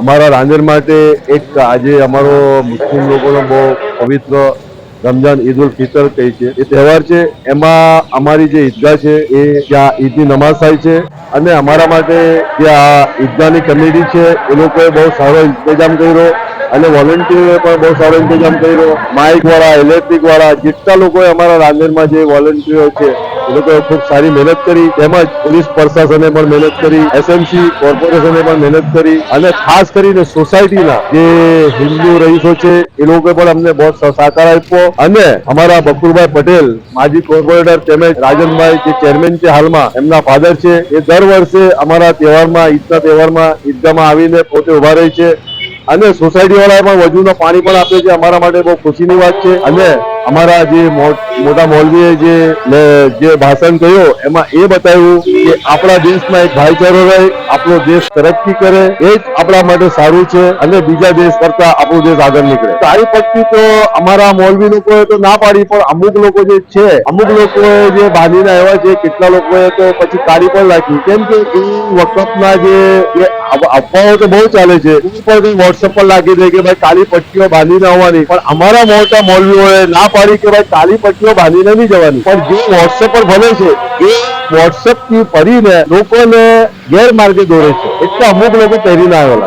અમારા રાંદેર માટે એક આજે અમારો મુસ્લિમ લોકોનો બહુ પવિત્ર રમજાન ઈદ ઉલ ફિતર કહી છે એ તહેવાર છે। એમાં અમારી જે ઈદગાહ છે એ ત્યાં ઈદની નમાઝ થાય છે અને અમારા માટે જે આ ઈદગાહની કમિટી છે એ લોકોએ બહુ સારો ઇંતજામ કર્યો અને વોલન્ટિયરોએ પણ બહુ સારો ઇંતજામ કર્યો। માઇક વાળા, ઇલેક્ટ્રિક વાળા જેટલા લોકોએ અમારા રાંદેરમાં જે વોલન્ટિયરો છે એ લોકોએ ખૂબ સારી મહેનત કરી, તેમજ પોલીસ પ્રશાસને પણ મહેનત કરી, એસએમસી કોર્પોરેશને પણ મહેનત કરી અને ખાસ કરીને સોસાયટીના જે હિન્દુ રહીશો છે એ લોકોએ પણ અમને બહુ સહકાર આપ્યો અને અમારા બકુરભાઈ પટેલ માજી કોર્પોરેટર તેમજ રાજનભાઈ જે ચેરમેન છે હાલમાં, એમના ફાધર છે, એ દર વર્ષે અમારા તહેવારમાં, ઈદના તહેવારમાં ઈદગાહમાં આવીને પોતે ઉભા રહે છે અને સોસાયટી વાળાએ પણ વજુનો પાણી પણ આપે છે। અમારા માટે બહુ ખુશીની વાત છે અને અમારા જે મોટા મૌલવીએ જે ભાષણ કહ્યું એમાં એ બતાવ્યું કે આપણા દેશમાં એક ભાઈચારો રહે, આપણો દેશ તરક્કી કરે, એ જ આપણા માટે સારું છે અને બીજા દેશ કરતા આપણો દેશ આગળ નીકળે। કાળી પટ્ટી તો અમારા મૌલવી લોકોએ તો ના પાડી, પણ અમુક લોકો જે છે, અમુક લોકોએ જે બાંધીને આવ્યા છે, કેટલા લોકોએ તો પછી કાળી પણ રાખી, કેમ કે એ વખતના જે અફવાઓ તો બહુ ચાલે છે, વોટ્સએપ પર લાગી દે કે ભાઈ કાળી પટ્ટીઓ બાંધીને આવવાની, પણ અમારા મોટા મૌલવીઓએ ના પાડી કે ભાઈ કાળી પટ્ટીઓ બાંધીને નહીં જવાની, પણ જે વોટ્સએપ પર બને છે એ વોટ્સએપ થી ફરીને લોકોને ગેરમાર્ગે દોરે છે, એટલે અમુક લોકો પહેરીને આવેલા।